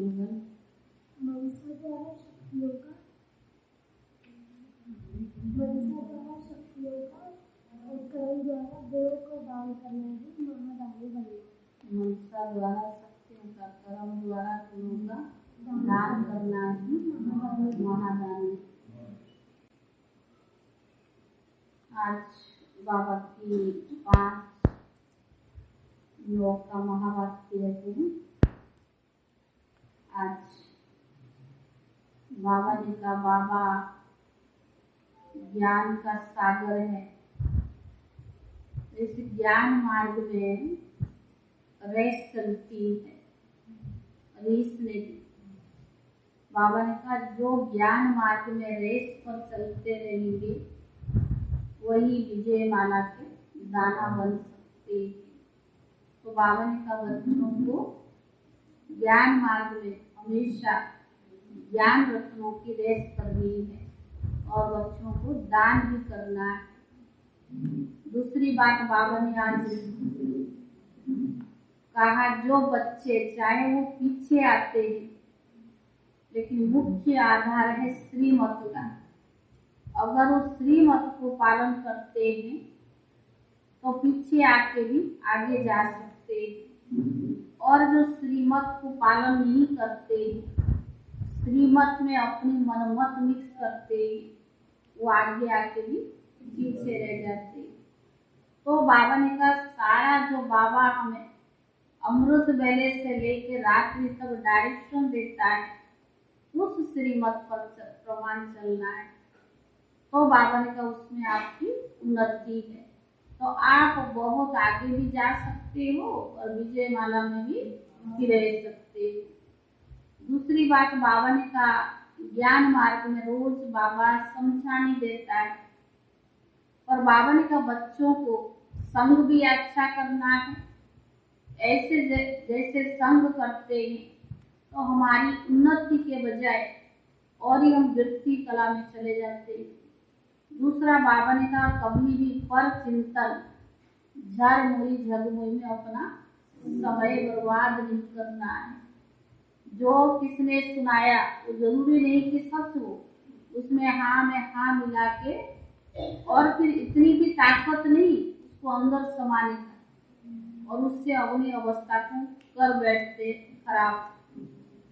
Slogan. मनसा द्वारा शक्तियों का और कर्म द्वारा देव को दान करना ही महादानी बनना। मनसा द्वारा शक्तियों का, कर्म द्वारा गुणों का दान करना ही महादानी। आज बाबा की 5 योग का महावाक्य रहते हैं। आज बाबा ने कहा बाबा ज्ञान का सागर है। इस ज्ञान मार्ग में रेस चलती है, रेस नहीं। बाबा ने कहा जो ज्ञान मार्ग में रेस पर चलते रहेंगे वही विजय माला के दाना बन सकते हैं। तो बाबा ने कहा बच्चों को ज्ञान मार्ग में हमेशा ज्ञान रत्नों की रेस करनी है और बच्चों को दान भी करना है। दूसरी बात बाबा ने आज कहा जो बच्चे चाहे वो पीछे आते हैं लेकिन मुख्य आधार है श्रीमत का। अगर वो श्रीमत को पालन करते हैं तो पीछे आके भी आगे जा सकते हैं। और जो श्रीमत को पालन नहीं करते, श्रीमत में अपनी मनमत मिक्स करते, वो आगे आके भी पीछे रह जाते। तो बाबा ने कहा सारा जो बाबा हमें अमृत वेले से लेके रात्रि तक डायरेक्शन देता है उस श्रीमत पर प्रमाण चलना है। तो बाबा ने कहा उसमें आपकी उन्नति है, तो आप बहुत आगे भी जा सकते हो और विजय माला में भी रह सकते हो। दूसरी बात बाबा ने कहा ज्ञान मार्ग में रोज बाबा समझाने देता है और बाबा ने कहा बच्चों को संग भी अच्छा करना है। ऐसे जैसे संग करते हैं तो हमारी उन्नति के बजाय और ही हम वृत्ति कला में चले जाते हैं। दूसरा बाबा ने कहा कभी भी पर चिंतन झर मुई झगमुई में अपना समय बर्बाद नहीं करना है। जो किसने सुनाया वो जरूरी नहीं कि सच हो, उसमें हाँ में हाँ मिला के और फिर इतनी भी ताकत नहीं उसको अंदर समाने का और उससे अपनी अवस्था को कर बैठते खराब।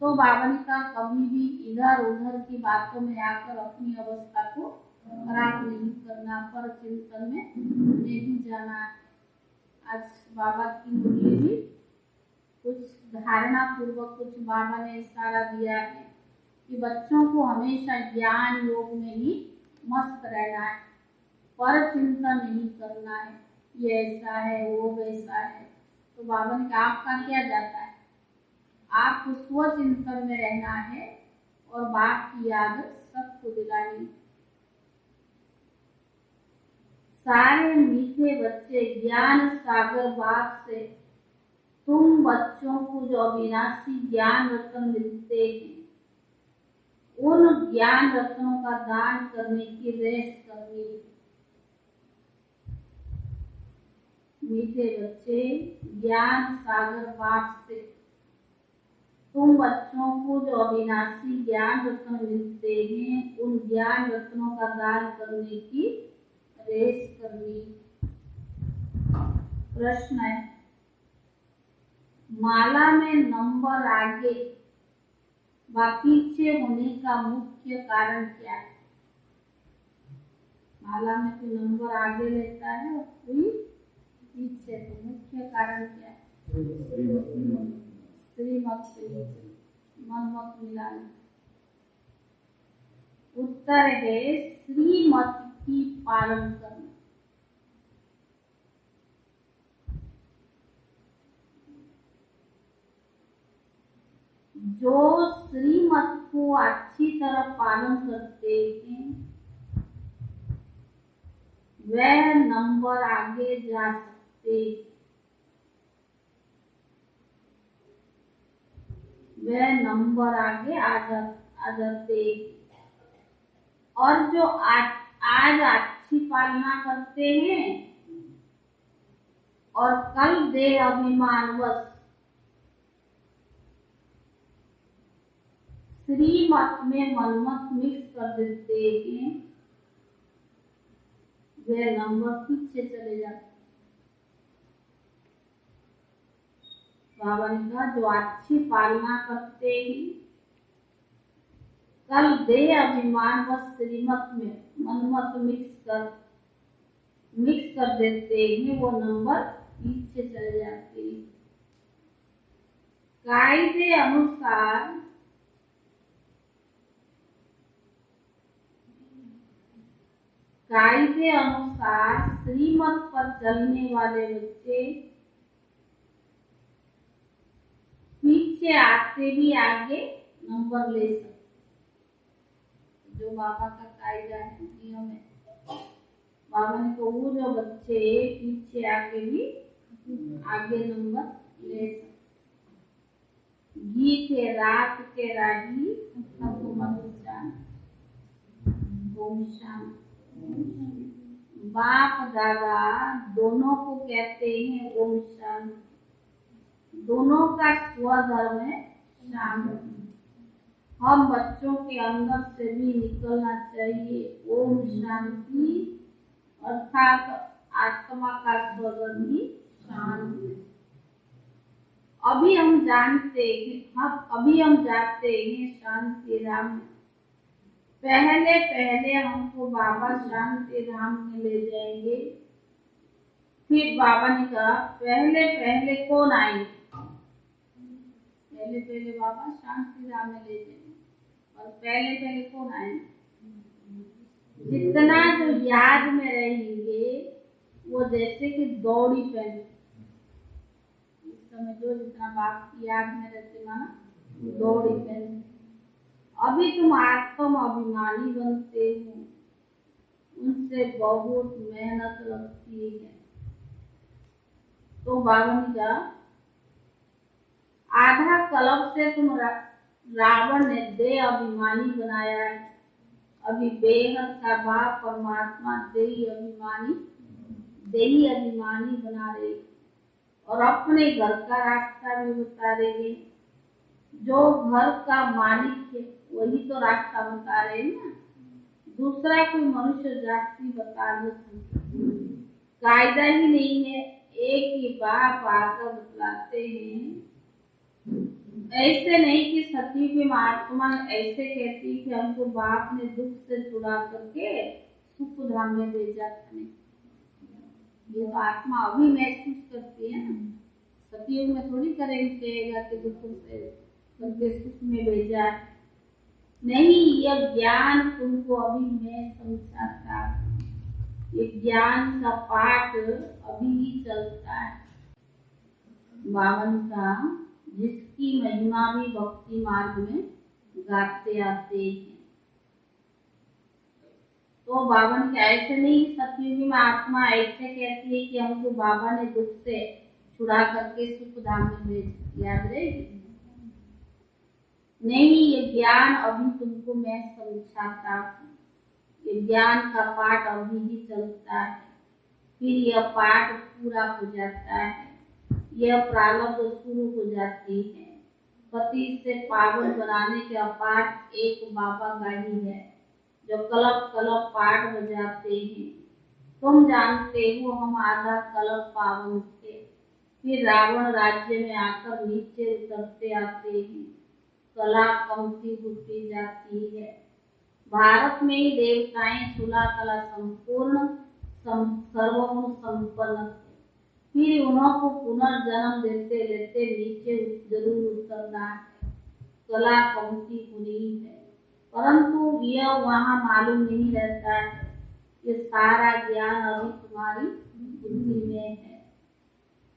तो बाबा ने कहा कभी भी इधर उधर की बातों में आकर अपनी अवस्था को खराब नहीं करना, पर चिंतन में नहीं जाना। आज बाबा की मुझे भी कुछ धारणा पूर्वक कुछ बाबा ने इशारा दिया है कि बच्चों को हमेशा ज्ञान योग में ही मस्त रहना है, पर चिंतन नहीं करना है ये ऐसा है वो वैसा है। तो बाबा ने कहा आपका क्या जाता है, आपको स्व चिंतन में रहना है और बाप की याद सबको दिलानी। सारे मीठे बच्चे ज्ञान सागर बाप से तुम बच्चों को जो अविनाशी ज्ञान रत्न मिलते हैं उन ज्ञान रत्नों का दान करने की रेस करनी। मीठे बच्चे ज्ञान सागर बाप से तुम बच्चों को जो अविनाशी ज्ञान रत्न मिलते हैं उन ज्ञान रत्नों का दान करने की रेस करनी। प्रश्न है माला में नंबर आगे व पीछे होने का मुख्य कारण क्या है। माला में कोई नंबर आगे लेता है और कोई पीछे, तो मुख्य कारण क्या है। श्रीमत से मन मत मिलाना। उत्तर है श्रीमत की पालन करना। जो श्रीमत को अच्छी तरह पालन करते हैं वह नंबर आगे जा सकते, वह नंबर आगे आ जाते। और जो आज अच्छी पालना करते हैं और कल देह अभिमानवश श्रीमत में मनमत मिक्स कर देते हैं, वे नंबर पीछे चले जाते। बाबा ने कहा जो अच्छी पालना करते हैं, कल देह अभिमान व श्रीमत में मनमत मिक्स कर देते हैं, वो नंबर पीछे चले जाते हैं। कायदे अनुसार श्रीमत पर चलने वाले बच्चे पीछे आते भी आगे नंबर ले सकते, जो बाबा का कायदा है, नियम है। बाबा ने तो वो जो बच्चे पीछे आके भी आगे नंबर ले सकते। गीत है रात के राही ओम शांति। बाप दादा दोनों को कहते हैं ओम शांति। दोनों का स्वधर्म है शांति। हम बच्चों के अंदर से भी निकलना चाहिए ओम शांति, अर्थात आत्मा का स्वधर्म ही शांति। अभी हम जाते हैं शांति धाम में। पहले हमको बाबा शांति धाम में ले जाएंगे। फिर बाबा ने कहा पहले कौन आएंगे? पहले बाबा शांति धाम में ले जाएंगे, और पहले कौन आएंगे? जितना जो याद में रहेंगे वो जैसे कि दौड़ी पहले समय जो जितना बाप की याद में रहते माना दौड़ी पहले। अभी तुम आत्म अभिमानी बनते हो, उनसे बहुत मेहनत लगती है। तो बाबा ने कहा आधा कल्प से तुम रावण ने देह अभिमानी बनाया है, अभी बेहद का बाप परमात्मा देही अभिमानी बना रहे, और अपने घर का रास्ता भी बता रहे। जो घर का मालिक है वही तो रास्ता बता रहे हैं ना, दूसरा कोई मनुष्य जाति बता नहीं सकता। कायदा ही नहीं है, एक ही बाप आकर बतलाते हैं। ऐसे नहीं कि सती की महात्मा ऐसे कहती कि हमको बाप ने दुख से छुड़ा करके सुख धाम में भेजा था। ये तो आत्मा अभी महसूस करती है ना, सतयुग में थोड़ी करेगा कि दुख से करके सुख में भेजा। नहीं, यह ज्ञान तुमको अभी मैं समझाता, ये ज्ञान का पाठ अभी ही चलता है। बावन का जिसकी महिमा भी भक्ति मार्ग में गाते आते हैं। तो बावन के ऐसे नहीं, सतयुगी में आत्मा ऐसे कहती है कि हमको बाबा ने दुख से छुड़ा करके सुख धाम में भेज, याद रहेगी? नहीं, ये ज्ञान अभी तुमको मैं समझाता हूँ, ये ज्ञान का पाठ अभी ही चलता है, फिर यह पाठ पूरा हो जाता है, यह प्रारब्ध शुरू हो जाती है। पति से पावन बनाने का पाठ एक बाबा का ही है, जो कलप पाठ हो जाते हैं। तुम जानते हो हम आधा कलप पावन थे, फिर रावण राज्य में आकर नीचे उतरते आते हैं, कला कमती होती जाती है। भारत में ही देवताएं सुला कला संपूर्ण सर्वगुण संपन्न थे, फिर उन्हों को पुनर्जन्म देते लेते नीचे जरूर उतरना है, कला कमती होनी है, परंतु यह वहाँ मालूम नहीं रहता है। ये सारा ज्ञान अभी तुम्हारी बुद्धि में है।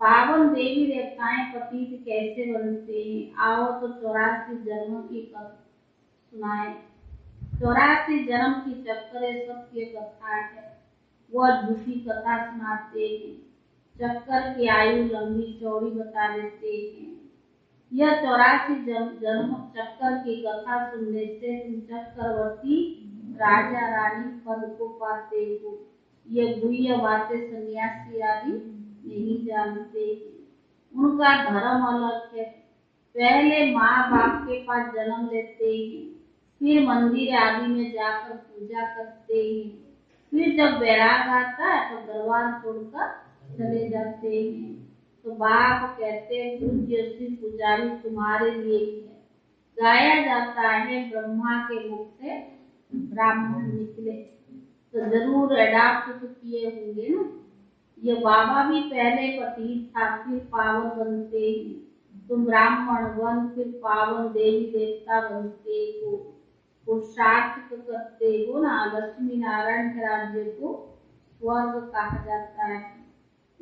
पावन देवी देवताएं पतित कैसे बनते हैं, आओ तो 84 जन्मों की सुनाए। 84 जन्म की चक्कर सत्य कथा है, वह झूठी कथा सुनाते हैं, चक्कर की आयु लंबी चौड़ी बता देते हैं। यह 84 जन्म चक्कर की कथा सुनने से तुम चक्रवर्ती राजा रानी पद को पाते हो। ये गुह्य बातें सन्यासी आदि नहीं जानते, उनका धर्म अलग है, पहले माँ बाप के पास जन्म लेते हैं, फिर मंदिर आदि में जाकर पूजा करते हैं, फिर जब वैराग आता है तो दरबार छोड़कर चले जाते हैं। तो बाप कहते हैं पूज्य श्री पुजारी तुम्हारे लिए ही है। गाया जाता है ब्रह्मा के मुख से ब्राह्मण निकले, तो जरूर अडाप्ट तो किए होंगे ना। ये बाबा भी पहले पतित था, फिर पावन बनते हैं। तुम ब्राह्मण बन फिर पावन देवी देवता बनते हो, पुरुषार्थ करते हो ना। लक्ष्मी नारायण के राज्य को स्वर्ग कहा जाता है।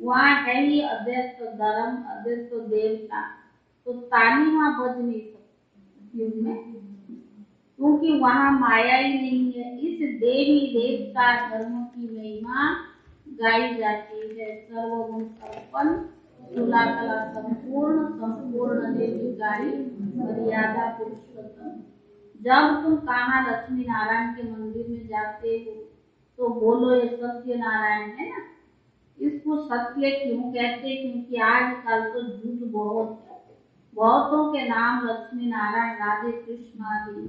वहाँ है ही अद्वैत धर्म, अद्वैत देवता, तो ताली वहाँ बज नहीं सकती में, क्योंकि वहाँ माया ही नहीं है। इस देवी देवता धर्म की महिमा गाई जाती है। सर्वगुण संपन्न, तुला कला संपूर्ण, संपूर्ण निर्विकारी, मर्यादा पुरुषोत्तम। जब तुम कहाँ लक्ष्मी नारायण के मंदिर में जाते हो तो बोलो ये सत्य नारायण है ना। इसको सत्य क्यों कहते हैं? क्योंकि आजकल तो झूठ बहुत है। बहुतों के नाम लक्ष्मी नारायण राधे कृष्ण आदि,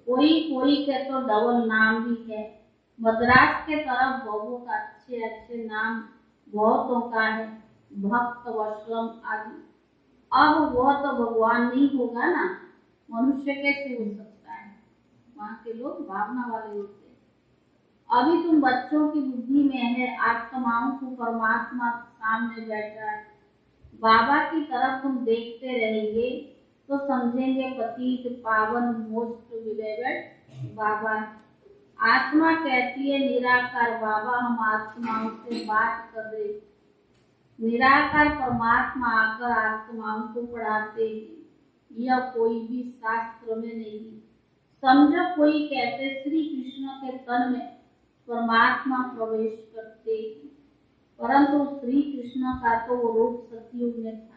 कोई के तो डबल नाम भी है। मद्रास के तरफ बहुत अच्छे अच्छे नाम बहुतों का है, भक्त वशलम आदि। अब वह तो भगवान नहीं होगा ना, मनुष्य कैसे हो सकता है? वहाँ के लोग भावना वाले होते हैं। अभी तुम बच्चों की बुद्धि में है, आत्माओं को परमात्मा सामने बैठा है। बाबा की तरफ तुम देखते रहेंगे तो समझेंगे पतित पावन मोस्ट बिलेवेड बाबा। आत्मा कहती है निराकार बाबा हम आत्माओं से बात कर रहे। निराकार परमात्मा आकर आत्माओं को पढ़ाते हैं। यह कोई भी शास्त्र में नहीं। समझो कोई कहते श्री कृष्ण के तन में परमात्मा प्रवेश करते, परंतु श्री कृष्ण का तो वो रूप सतयुग में था।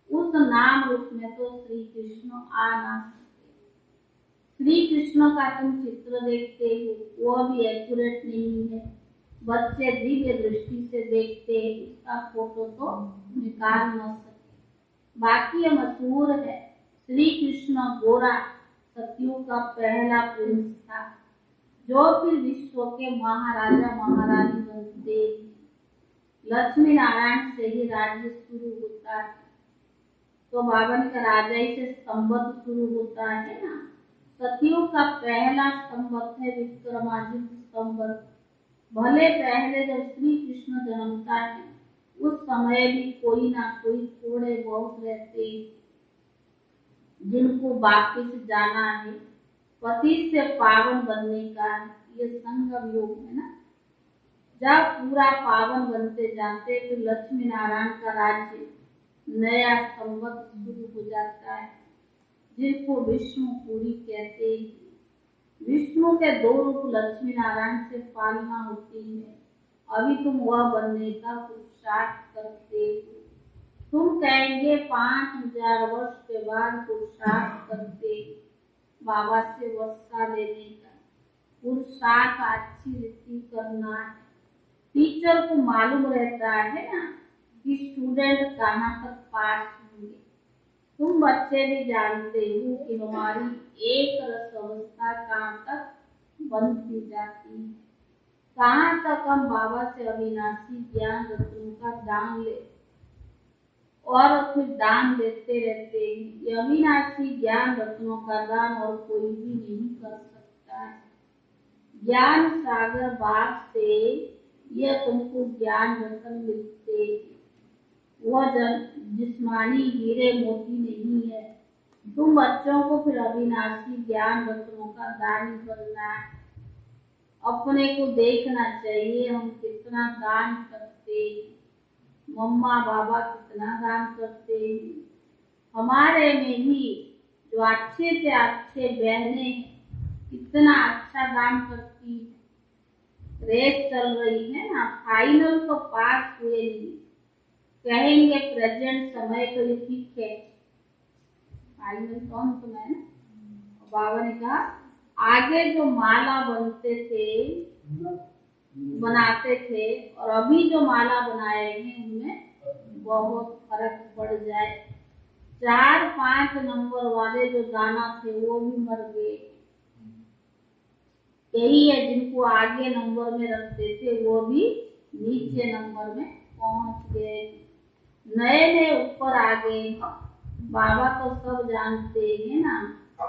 उस नाम रूप में तो श्री कृष्ण आ ना सकते। श्री कृष्ण का तुम चित्र देखते हो, वो भी एक्यूरेट नहीं है। बच्चे दिव्य दृष्टि से देखते हैं, उसका फोटो तो निकाल न सके। बाकी ये मशहूर है, श्री कृष्ण गोरा सतयुग का पहला प्रिंस था, जो फिर विश्व के महाराजा महारानी बनते। लक्ष्मी नारायण से ही राज्य शुरू होता है, तो बाबा का राजा ही से स्तंभ शुरू होता है ना। सतयुग का पहला स्तंभ है विक्रमादित्य स्तंभ। भले पहले जब श्री कृष्ण जन्मता है उस समय भी कोई ना कोई थोड़े बहुत रहते जिनको वापिस जाना है, पति से पावन बनने का। ये संगम योग है ना। जब पूरा पावन बनते जाते तो लक्ष्मी नारायण का राज्य नया संवत शुरू हो जाता है, जिसको विष्णुपुरी कहते हैं। विष्णु के दो रूप लक्ष्मी नारायण से पालना होती है। अभी तुम वह बनने का पुरुषार्थ करते हो। तुम कहेंगे 5000 वर्ष के बाद पुरुषार्थ करते बाबा से वर्षा लेने का। पुरुषार्थ अच्छी रीति करना है। टीचर को मालूम रहता है ना कि स्टूडेंट कहाँ तक पास होंगे। तुम बच्चे भी जानते हो कि हमारी एक रस अवस्था कहाँ तक बनती जाती है, कहाँ तक हम बाबा से अविनाशी ज्ञान रत्नों का दान ले और फिर दान देते रहते हैं। ये अविनाशी ज्ञान रत्नों का दान और कोई भी नहीं कर सकता है। ज्ञान सागर बाप से यह तुमको ज्ञान रत्न मिलते, वह जिस्मानी हीरे मोती नहीं है। तुम बच्चों को फिर अविनाशी ज्ञान रत्नों का दान करना है। अपने को देखना चाहिए हम कितना दान करते, मम्मा बाबा कितना दान करते हैं। हमारे में भी जो अच्छे से अच्छे बहने कितना अच्छा दान करती। रेस चल रही है ना, फाइनल तो पास हुए नहीं, कहेंगे प्रेजेंट समय तो ये ठीक है, फाइनल कौन सुना है ना। बाबा ने कहा आगे जो माला बनाते थे और अभी जो माला बनाए हैं उनमें बहुत फर्क पड़ जाए। 4-5 नंबर वाले जो दाना थे वो भी मर गए। यही है, जिनको आगे नंबर में रखते थे वो भी नीचे नंबर में पहुंच गए, नए नए ऊपर आ गए। बाबा तो सब जानते हैं ना,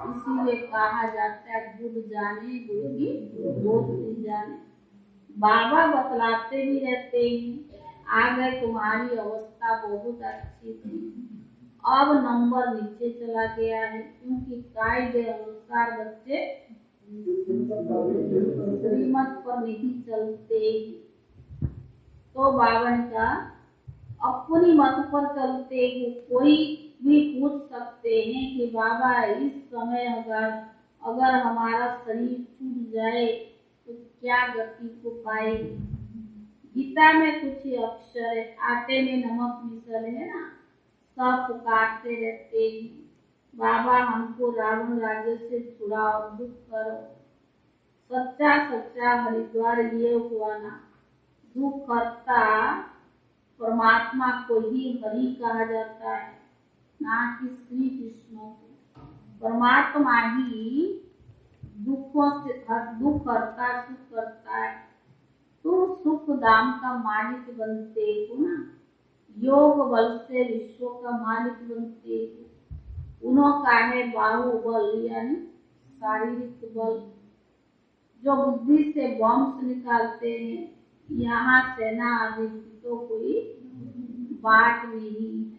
इसीलिए कहा जाता है गुड़ जाने गुड़ की गोद जाने। बाबा बतलाते भी रहते हैं, आगे तुम्हारी अवस्था बहुत अच्छी थी, अब नंबर नीचे चला गया है, क्योंकि कायदे अनुसार बच्चे श्रीमत पर नहीं चलते। तो बाबा ने कहा अपनी मत पर चलते हो। कोई भी पूछ सकते हैं कि बाबा इस समय अगर हमारा शरीर छूट जाए तो क्या गति को पाएगी। गीता में कुछ अक्षर है, आटे में नमक मिसल है ना, सब पुकारते रहते हैं बाबा हमको रावण राज्य से छुड़ाओ, दुख करो। सच्चा सच्चा हरिद्वार ये हुआ ना, दुख करता परमात्मा को ही हरि कहा जाता है, ना कि श्री कृष्ण को। परमात्मा ही दुखों से दुख करता सुख करता है। तो सुख दाम का मालिक बनते हो ना, योग बल से विश्व का मालिक बनते हो। उनका है बाहुबल यानी शारीरिक बल, जो बुद्धि से वंश निकालते हैं। यहाँ सेना आदि की तो कोई बात नहीं है।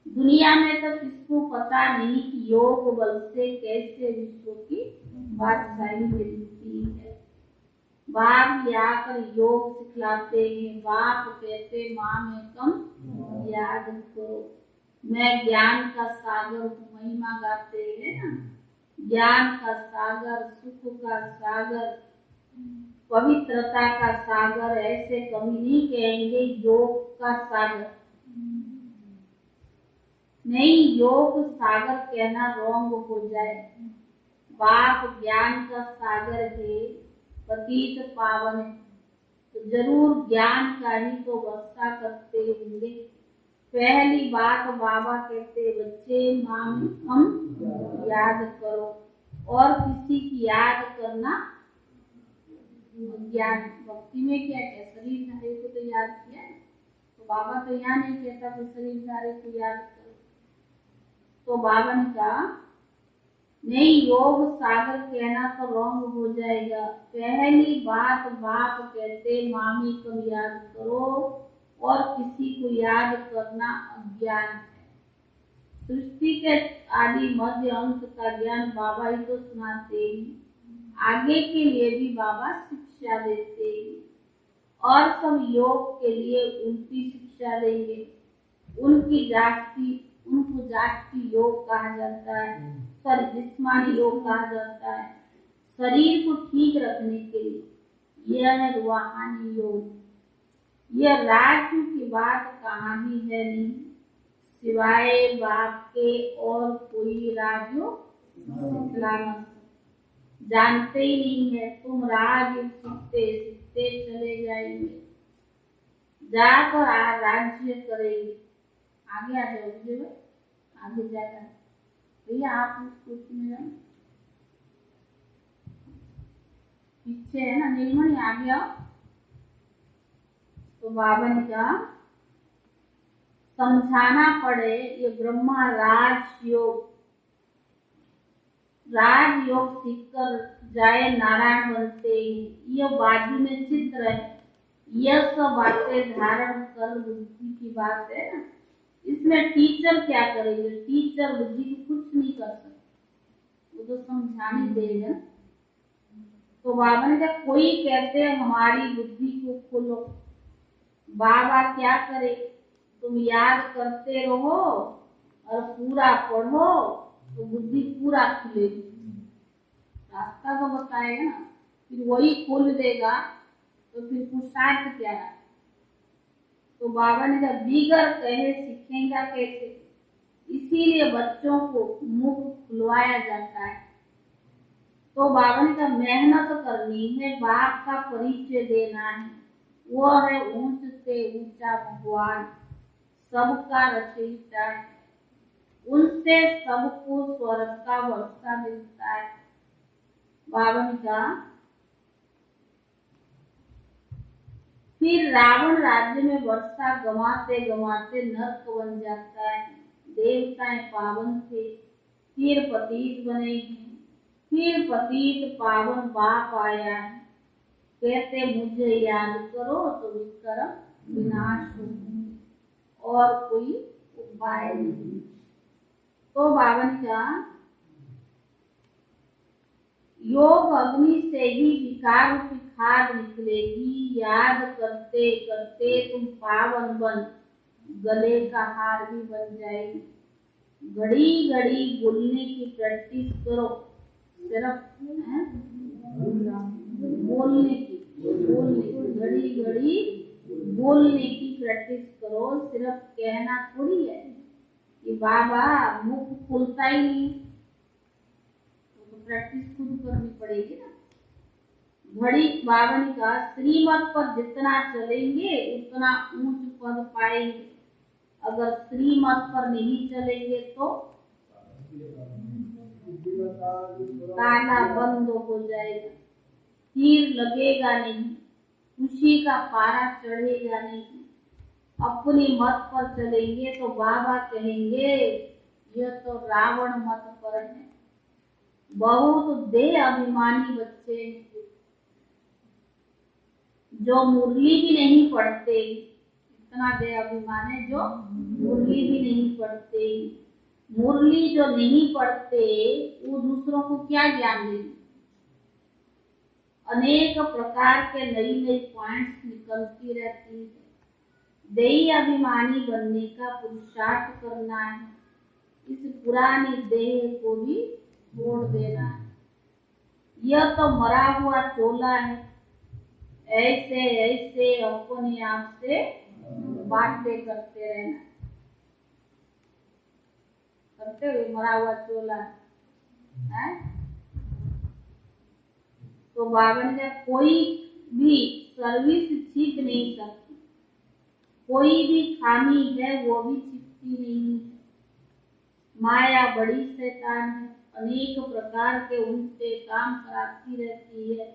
दुनिया में तो किसको पता नहीं कि योग बल से कैसे विश्व की बादशाही मिलती है। बाप आकर योग सिखलाते हैं, बाप कहते माँ में कम याद करो। मैं ज्ञान का सागर महिमा गाते हैं ना, ज्ञान का सागर, सुख का सागर, पवित्रता का सागर, ऐसे कभी नहीं कहेंगे योग का सागर। नहीं, योग सागर कहना रोंग हो जाए। बाप ज्ञान का सागर है, पतित पावन है, तो जरूर ज्ञान का ही तो वर्षा करते होंगे। पहली बात बाबा कहते बच्चे माँ में हम याद करो, और किसी की याद करना ज्ञान। भक्ति में क्या क्या शरीरधारी को तो याद किया, तो बाबा तो यहाँ नहीं कहता कि शरीरधारी को याद करो। तो बाबा ने कहा नहीं, योग सागर कहना तो रॉन्ग हो जाएगा। पहली बात बाप कहते मामी को याद करो, और किसी को याद करना अज्ञान है। सृष्टि के आदि मध्य अंत का ज्ञान बाबा ही तो सुनाते हैं, आगे के लिए भी बाबा शिक्षा देते हैं, और सब योग के लिए उनकी शिक्षा देंगे। उनको जाति योग कहा जाता है, जिस्मानी योग कहा जाता है, शरीर को ठीक रखने के लिए। यह है रूहानी योग। यह राज्य की बात कहाँ भी है नहीं, सिवाय बाप के और कोई राज्य सिखलाना जानते ही नहीं है। तुम राज सीखते सीखते चले जाएंगे, जाकर राज्य करेंगे। आगे आ जाओ भाई, आगे जाकर भैया आप उस कुर्सी में जाओ, पीछे है ना नीलमणि, आगे आओ। तो बाबा ने कहा समझाना पड़े, ये ब्रह्मा राजयोग सीखकर जाए नारायण बनते। ये बाजू में चित्र है, यह सब बातें धारण कर बुद्धि की बात है ना। इसमें टीचर क्या करेंगे, टीचर बुद्धि को कुछ नहीं कर सकते, वो तो समझाने देगा। तो बाबा ने कहा कोई कहते हैं हमारी बुद्धि को खोलो। बाबा क्या करे, तुम याद करते रहो और पूरा पढ़ो तो बुद्धि पूरा खुलेगी। रास्ता तो बताएगा ना, फिर वही खोल देगा तो फिर पुरुषार्थ क्या है। तो बाबा ने कहा बिगर कहे सीखेगा कैसे, इसीलिए बच्चों को मुख खुलवाया जाता है। तो बाबा ने कहा मेहनत करनी है, बाप का परिचय देना है, वो है ऊंच से ऊंचा भगवान। सबका रचयिता है, उनसे सबको स्वर्ग का वर्षा मिलता है। बाबा ने कहा फिर रावण राज्य में वर्षा गवाते गवाते नर्क बन जाता है। देवताएं पावन थे, फिर पतित बने हैं, फिर पतित पावन बाप आया है, कहते मुझे याद करो तो विक्रम विनाश हो और कोई उपाय नहीं। तो बाबा ने कहा योग अग्नि से ही विकार की खाद निकलेगी, याद करते करते तुम पावन बन गले का हार भी बन जाएगी। घड़ी घड़ी बोलने की प्रैक्टिस करो, सिर्फ बोलने की घड़ी घड़ी बोलने की प्रैक्टिस करो, सिर्फ कहना थोड़ी है कि बाबा मुख खुलता ही नहीं, तो प्रैक्टिस खुद करनी पड़ेगी ना। घड़ी बाबा ने कहा श्रीमत पर जितना चलेंगे उतना ऊंच पद पाएंगे, अगर श्रीमत पर नहीं चलेंगे तो ताला बंद हो जाएगा, तीर लगेगा नहीं, खुशी का पारा चढ़ेगा नहीं। अपनी मत पर चलेंगे तो बाबा कहेंगे यह तो रावण मत पर है। बहुत देह अभिमानी बच्चे जो मुरली भी नहीं पढ़ते, इतना देह अभिमान है जो मुरली भी नहीं पढ़ते। मुरली जो नहीं पढ़ते वो दूसरों को क्या ज्ञान देंगे। अनेक प्रकार के नई नई पॉइंट्स निकलती रहती है। देह अभिमानी बनने का पुरुषार्थ करना है, इस पुरानी देह को भी छोड़ देना है। यह तो मरा हुआ चोला है, ऐसे ऐसे अपने आप से बातें करते रहना, करते हुए मरा हुआ चोला है। तो बाबा ने कहा कोई भी सर्विस छिप नहीं सकती, कोई भी खामी है वो भी छिपती नहीं है। माया बड़ी शैतान है, अनेक प्रकार के उल्टे काम कराती रहती है।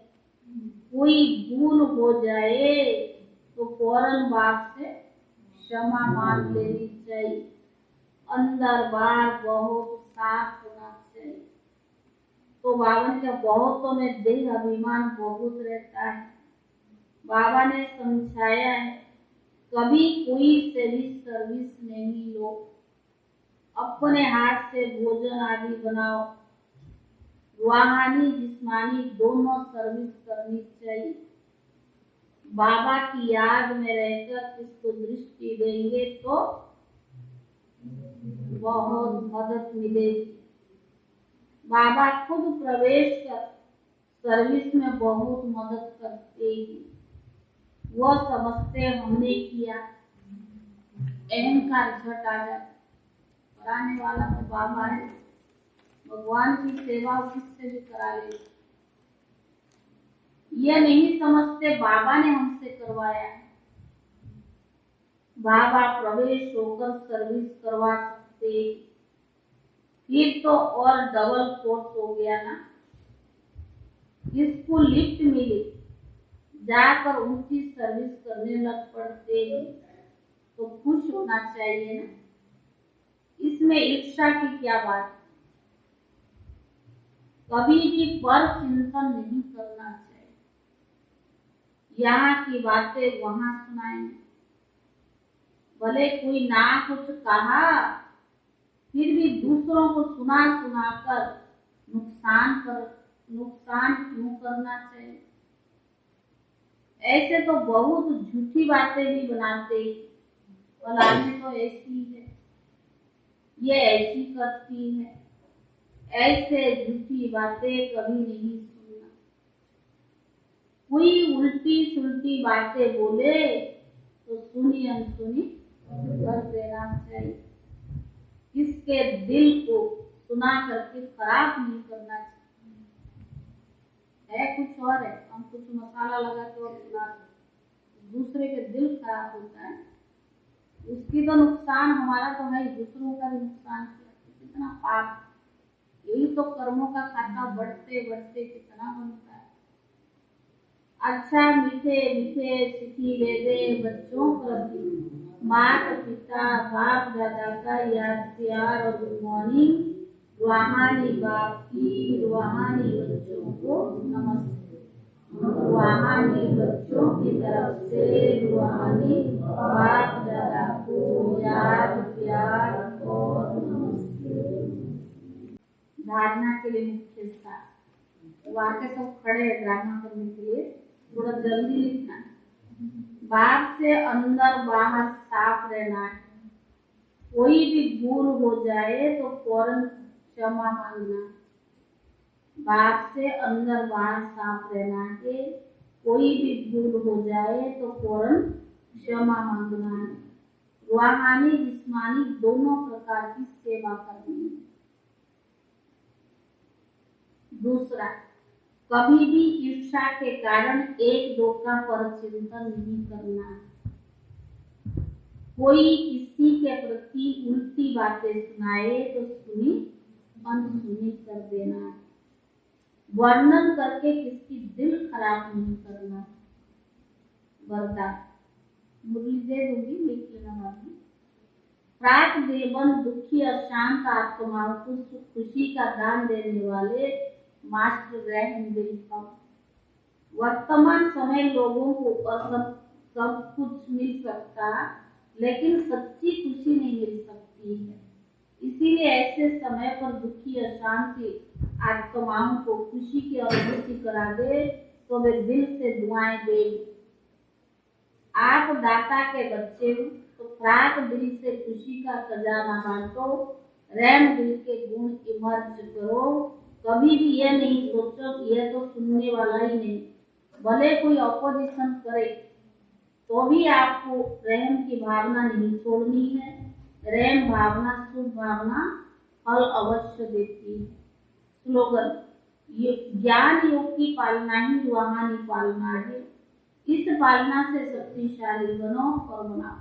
कोई भूल हो जाए तो फौरन बाप से क्षमा मांग लेनी चाहिए। अंदर बाहर बहुत साफ होना चाहिए। तो बाबा ने कहा बहुतों में देह अभिमान बहुत रहता है। बाबा ने समझाया है कभी कोई से भी सर्विस नहीं लो, अपने हाथ से भोजन आदि बनाओ। रूहानी जिस्मानी दोनों सर्विस करनी चाहिए। बाबा की याद में रहकर इसको दृष्टि देंगे तो बहुत मदद मिलेगी। बाबा खुद प्रवेश कर सर्विस में बहुत मदद करते हैं। वो समझते हमने किया, अहंकार झट आ जाता। कराने वाला तो बाबा है, भगवान की सेवा किससे भी करा ले। ये नहीं समझते बाबा ने हमसे करवाया है। बाबा प्रवेश होकर सर्विस करवा सकते, फिर तो और डबल फोर्स हो गया ना। इसको लिफ्ट मिली, जाकर ऊंची सर्विस करने लग पड़ते तो खुश होना चाहिए ना। इसमें ईर्ष्या की क्या बात। कभी भी पर चिंतन नहीं करना चाहिए। यहाँ की बातें वहां सुनाएंगे, भले कोई ना कुछ कहा फिर भी दूसरों को सुना सुनाकर नुकसान क्यों करना चाहिए। ऐसे तो बहुत झूठी बातें भी बनाते, फलाने तो ऐसी है, ये ऐसी करती है, ऐसे झूठी बातें कभी नहीं सुनना। कोई उल्टी सुल्टी बातें बोले तो सुनी अनसुनी कर देना चाहिए। किसके दिल को सुना करके खराब नहीं करना चाहिए। है कुछ और है, हम कुछ मसाला लगा के और सुना दूसरे के दिल खराब होता है। उसकी तो नुकसान, हमारा तो है, दूसरों का भी नुकसान किया तो कितना पाप। यही तो कर्मों का खाता बढ़ते बढ़ते कितना बनता है। अच्छा मीठे मीठे सिखी ले दे बच्चों प्रति, माता पिता बाप दादा का याद प्यार और गुड मॉर्निंग। रूहानी बाप की रूहानी बच्चों को नमस्ते। रूहानी बच्चों की तरफ से रूहानी बाप दादा को याद प्यार और नमस्ते। धारणा के लिए मुख्य स्थान, वाक्य सब खड़े हैं धारणा करने के लिए, थोड़ा जल्दी लिखना है। बाहर से अंदर बाहर साफ रहना है। कोई भी भूल हो जाए तो फौरन क्षमा मांगना। बाहर से अंदर बाहर साफ रहना है। कोई भी भूल हो जाए तो फौरन क्षमा मांगना है। रूहानी जिस्मानी दोनों प्रकार की सेवा करनी है। दूसरा, कभी भी ईर्ष्या के कारण एक दो का परचिंतन नहीं करना। कोई किसी के प्रति उल्टी बातें सुनाए तो सुनी अनसुनी कर देना। वर्णन करके किसकी दिल खराब नहीं करना। वरदान मुरली दे दूंगी, लिख लेना बाद में। प्राक देवन दुखी अशांत आत्माओं को खुशी का दान देने वाले मास्टर रहम दिल का। वर्तमान समय लोगों को सब कुछ मिल सकता, लेकिन सच्ची खुशी नहीं मिल सकती है। इसीलिए ऐसे समय पर दुखी अशांति आत्माओं को खुशी की अनुभूति करा दे तो वे दिल से दुआएं दें। आप दाता के बच्चे हो तो प्राक दिल से खुशी का खजाना बांटो। रहम दिल के गुण इमर्ज करो। कभी भी यह नहीं सोचो कि यह तो सुनने वाला ही नहीं, भले कोई अपोजिशन करे तो भी आपको रहम की भावना नहीं छोड़नी है। रहम भावना शुभ भावना फल अवश्य देती है। स्लोगन, ज्ञान योग की पालना ही रूहानी पालना है। इस पालना से शक्तिशाली बनो और बनाओ।